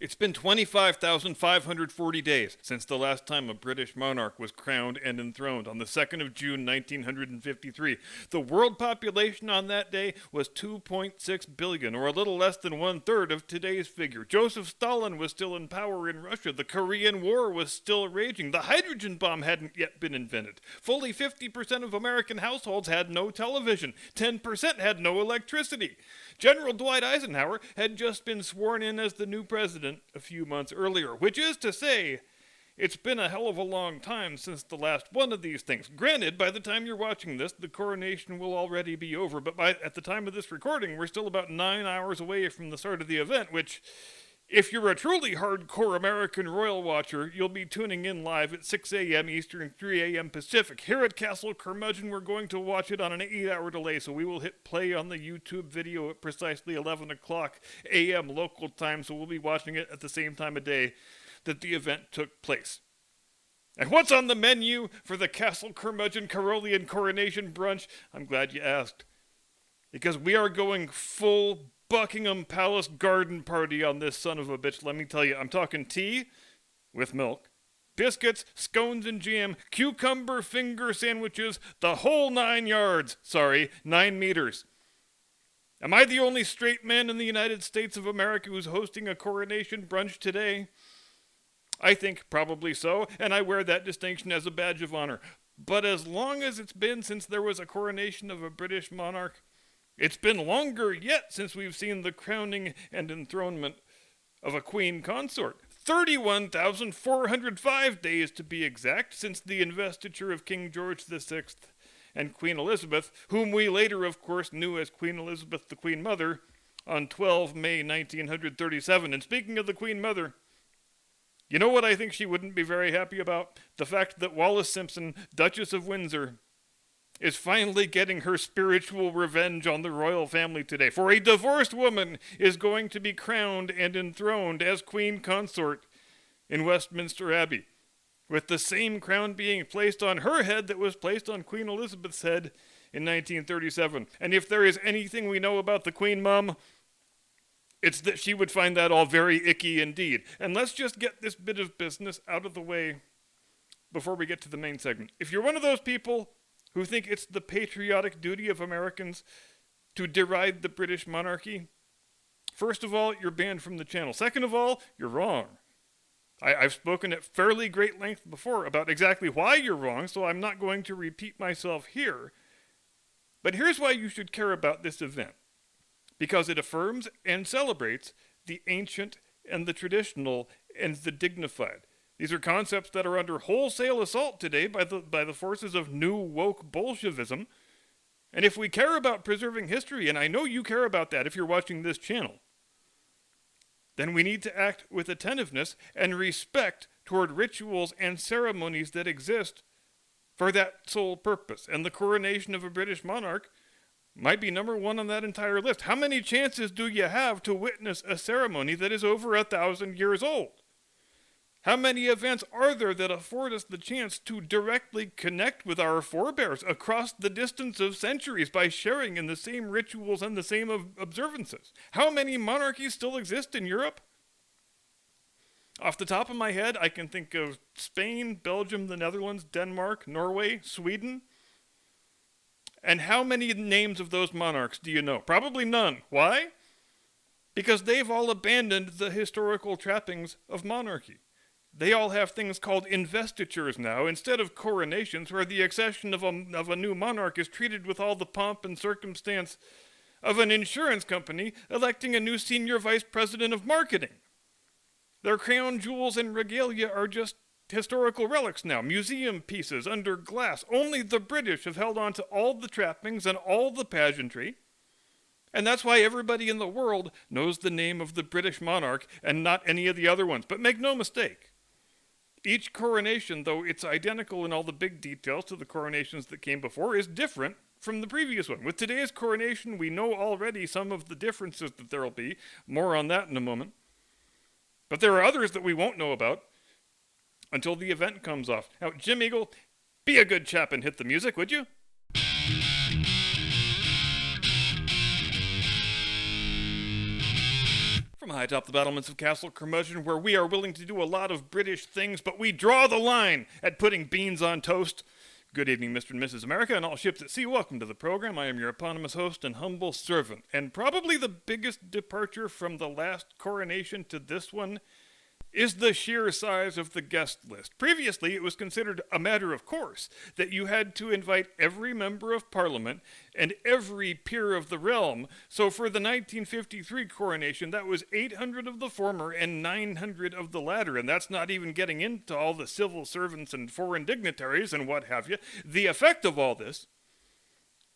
It's been 25,540 days since the last time a British monarch was crowned and enthroned on the 2nd of June 1953. The world population on that day was 2.6 billion, or a little less than one-third of today's figure. Joseph Stalin was still in power in Russia. The Korean War was still raging. The hydrogen bomb hadn't yet been invented. Fully 50% of American households had no television. 10% had no electricity. General Dwight Eisenhower had just been sworn in as the new president a few months earlier, which is to say, it's been a hell of a long time since the last one of these things. Granted, by the time you're watching this, the coronation will already be over, but at the time of this recording, we're still about 9 hours away from the start of the event, which, if you're a truly hardcore American royal watcher, you'll be tuning in live at 6 a.m. Eastern, 3 a.m. Pacific. Here at Castle Curmudgeon, we're going to watch it on an 8-hour delay, so we will hit play on the YouTube video at precisely 11 o'clock a.m. local time, so we'll be watching it at the same time of day that the event took place. And what's on the menu for the Castle Curmudgeon Carolean Coronation Brunch? I'm glad you asked. Because we are going full Buckingham Palace garden party on this son of a bitch, let me tell you. I'm talking tea with milk, biscuits, scones and jam, cucumber finger sandwiches, the whole 9 yards. Sorry, 9 meters. Am I the only straight man in the United States of America who's hosting a coronation brunch today? I think probably so, and I wear that distinction as a badge of honor. But as long as it's been since there was a coronation of a British monarch, it's been longer yet since we've seen the crowning and enthronement of a queen consort. 31,405 days to be exact since the investiture of King George VI and Queen Elizabeth, whom we later, of course, knew as Queen Elizabeth the Queen Mother, on 12 May 1937. And speaking of the Queen Mother, you know what I think she wouldn't be very happy about? The fact that Wallis Simpson, Duchess of Windsor, is finally getting her spiritual revenge on the royal family today. For a divorced woman is going to be crowned and enthroned as queen consort in Westminster Abbey, with the same crown being placed on her head that was placed on Queen Elizabeth's head in 1937. And if there is anything we know about the Queen Mum, it's that she would find that all very icky indeed. And let's just get this bit of business out of the way before we get to the main segment. If you're one of those people who think it's the patriotic duty of Americans to deride the British monarchy, first of all, you're banned from the channel. Second of all, you're wrong. I've spoken at fairly great length before about exactly why you're wrong, so I'm not going to repeat myself here. But here's why you should care about this event. Because it affirms and celebrates the ancient and the traditional and the dignified. These are concepts that are under wholesale assault today by the forces of new woke Bolshevism. And if we care about preserving history, and I know you care about that if you're watching this channel, then we need to act with attentiveness and respect toward rituals and ceremonies that exist for that sole purpose. And the coronation of a British monarch might be number one on that entire list. How many chances do you have to witness a ceremony that is over 1,000 years old? How many events are there that afford us the chance to directly connect with our forebears across the distance of centuries by sharing in the same rituals and the same observances? How many monarchies still exist in Europe? Off the top of my head, I can think of Spain, Belgium, the Netherlands, Denmark, Norway, Sweden. And how many names of those monarchs do you know? Probably none. Why? Because they've all abandoned the historical trappings of monarchy. They all have things called investitures now, instead of coronations, where the accession of a new monarch is treated with all the pomp and circumstance of an insurance company electing a new senior vice president of marketing. Their crown jewels and regalia are just historical relics now, museum pieces under glass. Only the British have held on to all the trappings and all the pageantry, and that's why everybody in the world knows the name of the British monarch and not any of the other ones. But make no mistake, each coronation, though it's identical in all the big details to the coronations that came before, is different from the previous one. With today's coronation, we know already some of the differences that there will be. More on that in a moment. But there are others that we won't know about until the event comes off. Now, Jim Eagle, be a good chap and hit the music, would you? From high atop the battlements of Castle Curmudgeon, where we are willing to do a lot of British things, but we draw the line at putting beans on toast. Good evening, Mr. and Mrs. America, and all ships at sea. Welcome to the program. I am your eponymous host and humble servant. And probably the biggest departure from the last coronation to this one is the sheer size of the guest list. Previously, it was considered a matter of course that you had to invite every member of Parliament and every peer of the realm. So for the 1953 coronation, that was 800 of the former and 900 of the latter. And that's not even getting into all the civil servants and foreign dignitaries and what have you. The effect of all this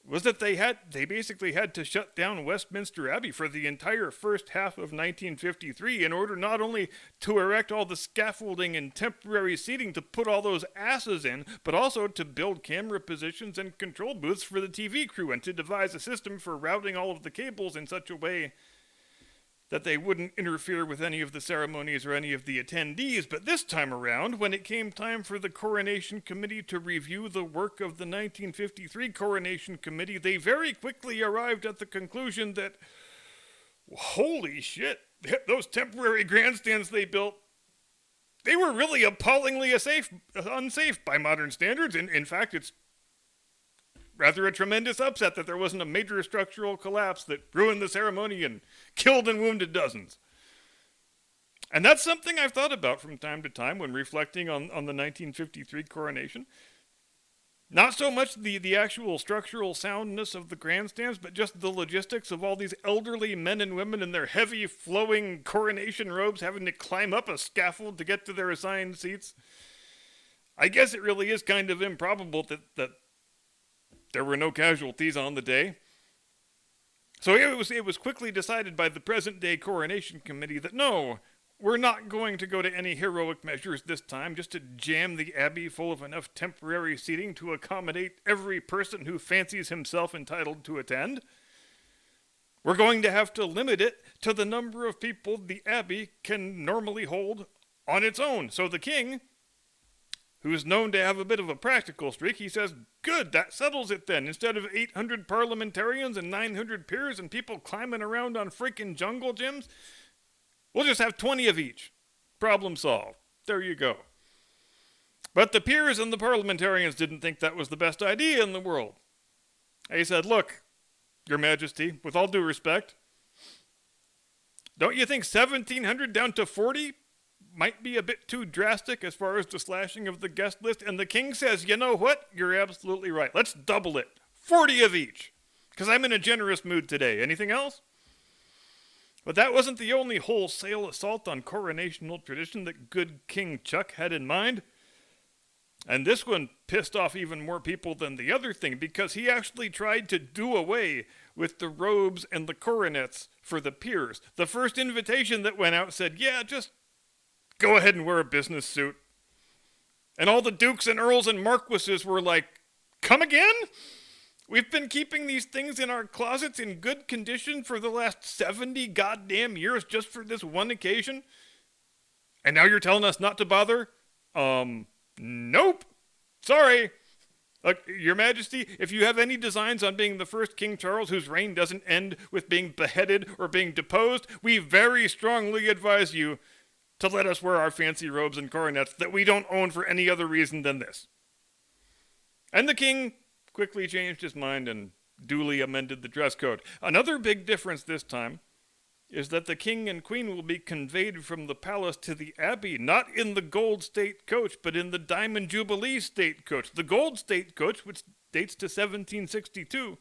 was that they basically had to shut down Westminster Abbey for the entire first half of 1953 in order not only to erect all the scaffolding and temporary seating to put all those asses in, but also to build camera positions and control booths for the TV crew and to devise a system for routing all of the cables in such a way that they wouldn't interfere with any of the ceremonies or any of the attendees. But this time around, when it came time for the Coronation Committee to review the work of the 1953 Coronation Committee, they very quickly arrived at the conclusion that, holy shit, those temporary grandstands they built, they were really appallingly unsafe by modern standards. In fact, it's rather a tremendous upset that there wasn't a major structural collapse that ruined the ceremony and killed and wounded dozens. And that's something I've thought about from time to time when reflecting on the 1953 coronation. Not so much the actual structural soundness of the grandstands, but just the logistics of all these elderly men and women in their heavy, flowing coronation robes having to climb up a scaffold to get to their assigned seats. I guess it really is kind of improbable that there were no casualties on the day. So it was quickly decided by the present-day Coronation Committee that no, we're not going to go to any heroic measures this time just to jam the Abbey full of enough temporary seating to accommodate every person who fancies himself entitled to attend. We're going to have to limit it to the number of people the Abbey can normally hold on its own. So the king, who's known to have a bit of a practical streak, he says, good, that settles it then. Instead of 800 parliamentarians and 900 peers and people climbing around on freaking jungle gyms, we'll just have 20 of each. Problem solved. There you go. But the peers and the parliamentarians didn't think that was the best idea in the world. He said, look, Your Majesty, with all due respect, don't you think 1,700 down to 40 might be a bit too drastic as far as the slashing of the guest list? And the king says, you know what? You're absolutely right. Let's double it. 40 of each. Because I'm in a generous mood today. Anything else? But that wasn't the only wholesale assault on coronational tradition that good King Chuck had in mind. And this one pissed off even more people than the other thing, because he actually tried to do away with the robes and the coronets for the peers. The first invitation that went out said, yeah, just go ahead and wear a business suit. And all the dukes and earls and marquises were like, come again? We've been keeping these things in our closets in good condition for the last 70 goddamn years just for this one occasion? And now you're telling us not to bother? Nope. Sorry. Look, Your Majesty, if you have any designs on being the first King Charles whose reign doesn't end with being beheaded or being deposed, we very strongly advise you to let us wear our fancy robes and coronets that we don't own for any other reason than this. And the king quickly changed his mind and duly amended the dress code. Another big difference this time is that the king and queen will be conveyed from the palace to the abbey, not in the gold state coach, but in the Diamond Jubilee state coach. The gold state coach, which dates to 1762,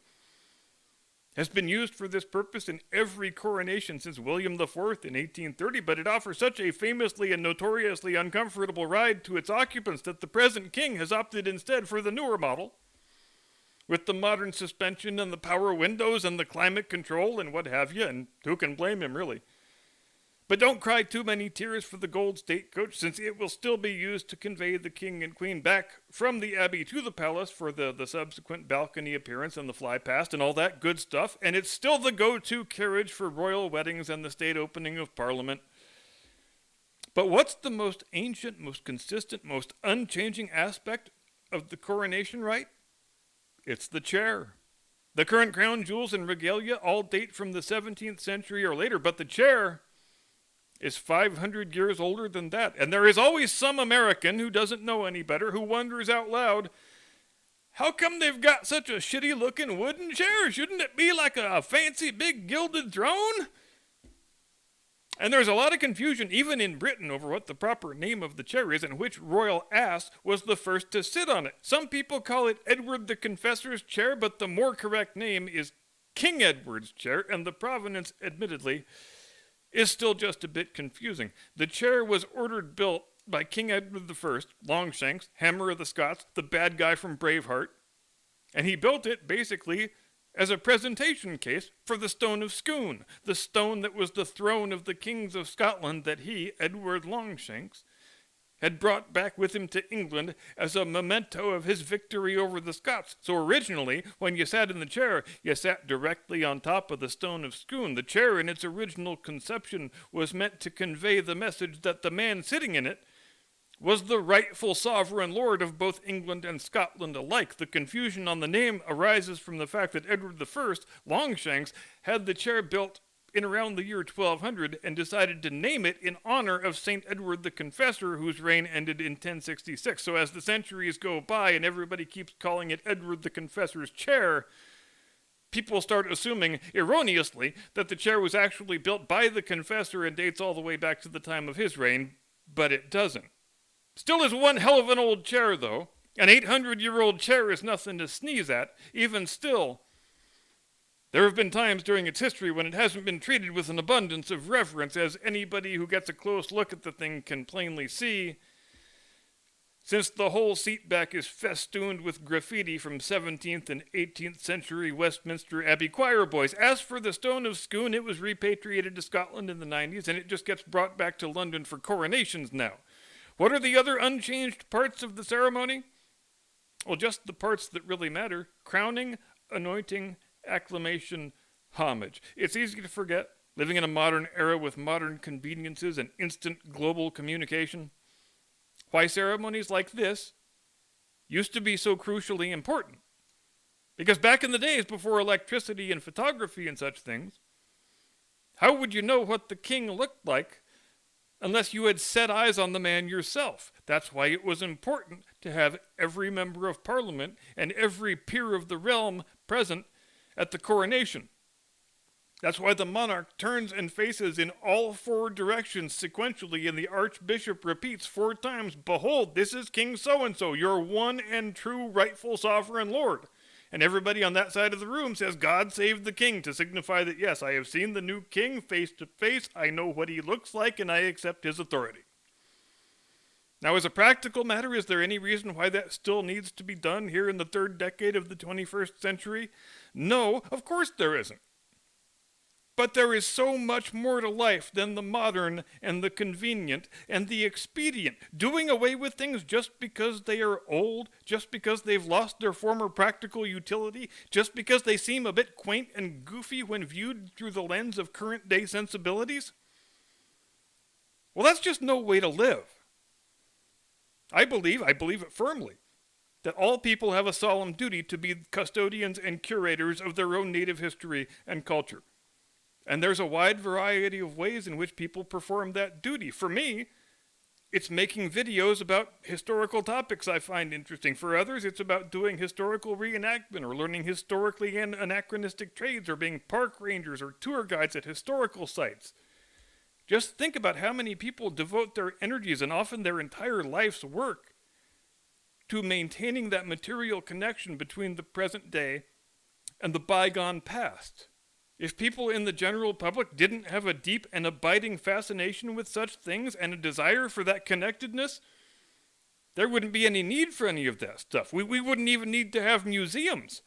has been used for this purpose in every coronation since William IV in 1830, but it offers such a famously and notoriously uncomfortable ride to its occupants that the present king has opted instead for the newer model, with the modern suspension and the power windows and the climate control and what have you, and who can blame him, really? But don't cry too many tears for the gold state coach, since it will still be used to convey the king and queen back from the abbey to the palace for the subsequent balcony appearance and the fly past and all that good stuff, and it's still the go-to carriage for royal weddings and the state opening of Parliament. But what's the most ancient, most consistent, most unchanging aspect of the coronation rite? It's the chair. The current crown jewels and regalia all date from the 17th century or later, but the chair, is 500 years older than that. And there is always some American who doesn't know any better who wonders out loud, how come they've got such a shitty looking wooden chair? Shouldn't it be like a fancy big gilded throne? And there's a lot of confusion even in Britain over what the proper name of the chair is and which royal ass was the first to sit on it. Some people call it Edward the Confessor's chair, but the more correct name is King Edward's chair, and the provenance, admittedly, is still just a bit confusing. The chair was ordered built by King Edward I, Longshanks, Hammer of the Scots, the bad guy from Braveheart, and he built it basically as a presentation case for the Stone of Scone, the stone that was the throne of the kings of Scotland that he, Edward Longshanks, had brought back with him to England as a memento of his victory over the Scots. So originally, when you sat in the chair, you sat directly on top of the Stone of Scone. The chair in its original conception was meant to convey the message that the man sitting in it was the rightful sovereign lord of both England and Scotland alike. The confusion on the name arises from the fact that Edward I, Longshanks, had the chair built in around the year 1200 and decided to name it in honor of St. Edward the Confessor, whose reign ended in 1066. So as the centuries go by and everybody keeps calling it Edward the Confessor's chair, people start assuming, erroneously, that the chair was actually built by the Confessor and dates all the way back to the time of his reign, but it doesn't. Still is one hell of an old chair, though. An 800-year-old chair is nothing to sneeze at. Even still, there have been times during its history when it hasn't been treated with an abundance of reverence, as anybody who gets a close look at the thing can plainly see, since the whole seat back is festooned with graffiti from 17th and 18th century Westminster Abbey choir boys. As for the Stone of Scone, it was repatriated to Scotland in the 90s, and it just gets brought back to London for coronations now. What are the other unchanged parts of the ceremony? Well, just the parts that really matter. Crowning, anointing, acclamation, homage. It's easy to forget, living in a modern era with modern conveniences and instant global communication, why ceremonies like this used to be so crucially important. Because back in the days before electricity and photography and such things, how would you know what the king looked like unless you had set eyes on the man yourself? That's why it was important to have every member of Parliament and every peer of the realm present at the coronation. That's why the monarch turns and faces in all four directions sequentially, and the archbishop repeats 4 times, "Behold, this is King so-and-so, your one and true rightful sovereign lord." And everybody on that side of the room says, "God save the king," to signify that, yes, I have seen the new king face to face, I know what he looks like, and I accept his authority. Now, as a practical matter, is there any reason why that still needs to be done here in the 3rd decade of the 21st century? No, of course there isn't. But there is so much more to life than the modern and the convenient and the expedient. Doing away with things just because they are old, just because they've lost their former practical utility, just because they seem a bit quaint and goofy when viewed through the lens of current day sensibilities? Well, that's just no way to live. I believe it firmly, that all people have a solemn duty to be custodians and curators of their own native history and culture. And there's a wide variety of ways in which people perform that duty. For me, it's making videos about historical topics I find interesting. For others, it's about doing historical reenactment or learning historically and anachronistic trades or being park rangers or tour guides at historical sites. Just think about how many people devote their energies and often their entire life's work to maintaining that material connection between the present day and the bygone past. If people in the general public didn't have a deep and abiding fascination with such things and a desire for that connectedness, there wouldn't be any need for any of that stuff. We wouldn't even need to have museums.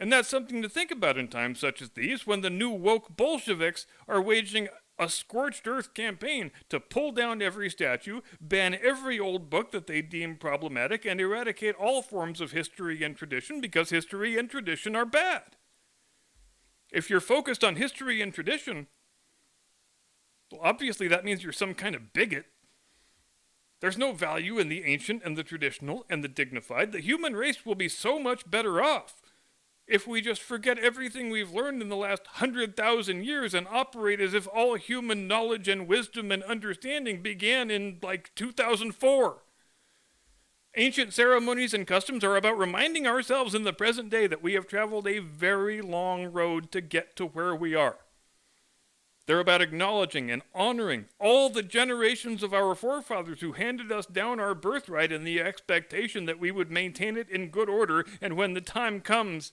And that's something to think about in times such as these, when the new woke Bolsheviks are waging a scorched earth campaign to pull down every statue, ban every old book that they deem problematic, and eradicate all forms of history and tradition because history and tradition are bad. If you're focused on history and tradition, well, obviously that means you're some kind of bigot. There's no value in the ancient and the traditional and the dignified. The human race will be so much better off if we just forget everything we've learned in the last 100,000 years and operate as if all human knowledge and wisdom and understanding began in like 2004. Ancient ceremonies and customs are about reminding ourselves in the present day that we have traveled a very long road to get to where we are. They're about acknowledging and honoring all the generations of our forefathers who handed us down our birthright in the expectation that we would maintain it in good order, and when the time comes,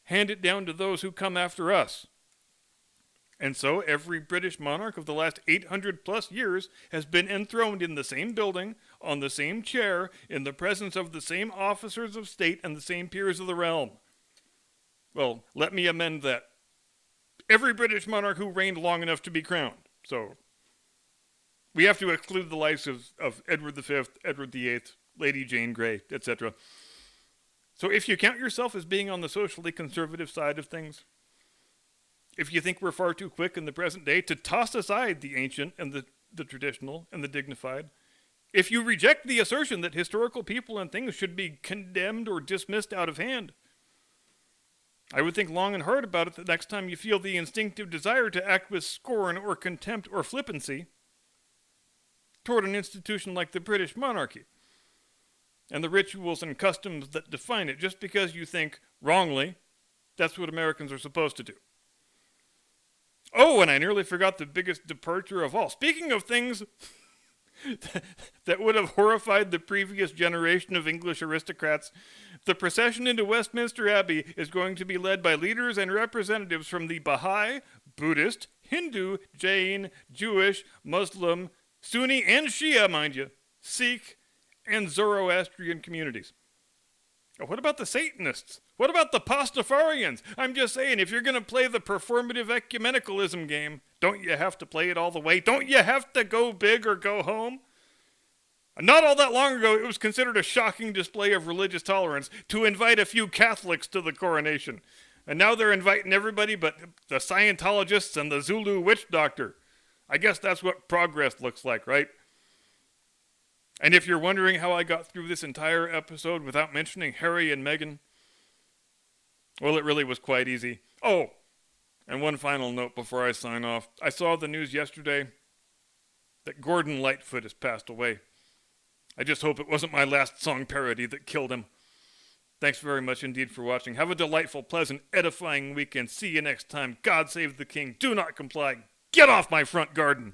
hand it down to those who come after us. And so every British monarch of the last 800 plus years has been enthroned in the same building, on the same chair, in the presence of the same officers of state and the same peers of the realm. Well, let me amend that. Every British monarch who reigned long enough to be crowned. So we have to exclude the likes of Edward V, Edward VIII, Lady Jane Grey, etc. So if you count yourself as being on the socially conservative side of things, if you think we're far too quick in the present day to toss aside the ancient and the traditional and the dignified, if you reject the assertion that historical people and things should be condemned or dismissed out of hand, I would think long and hard about it the next time you feel the instinctive desire to act with scorn or contempt or flippancy toward an institution like the British monarchy and the rituals and customs that define it, just because you think, wrongly, that's what Americans are supposed to do. Oh, and I nearly forgot the biggest departure of all. Speaking of things that would have horrified the previous generation of English aristocrats, the procession into Westminster Abbey is going to be led by leaders and representatives from the Baha'i, Buddhist, Hindu, Jain, Jewish, Muslim, Sunni, and Shia, mind you, Sikh, and Zoroastrian communities. What about the Satanists? What about the Pastafarians? I'm just saying, if you're going to play the performative ecumenicalism game, don't you have to play it all the way? Don't you have to go big or go home? Not all that long ago, it was considered a shocking display of religious tolerance to invite a few Catholics to the coronation. And now they're inviting everybody but the Scientologists and the Zulu witch doctor. I guess that's what progress looks like, right? And if you're wondering how I got through this entire episode without mentioning Harry and Meghan, well, it really was quite easy. Oh, and one final note before I sign off. I saw the news yesterday that Gordon Lightfoot has passed away. I just hope it wasn't my last song parody that killed him. Thanks very much indeed for watching. Have a delightful, pleasant, edifying weekend. See you next time. God save the king. Do not comply. Get off my front garden.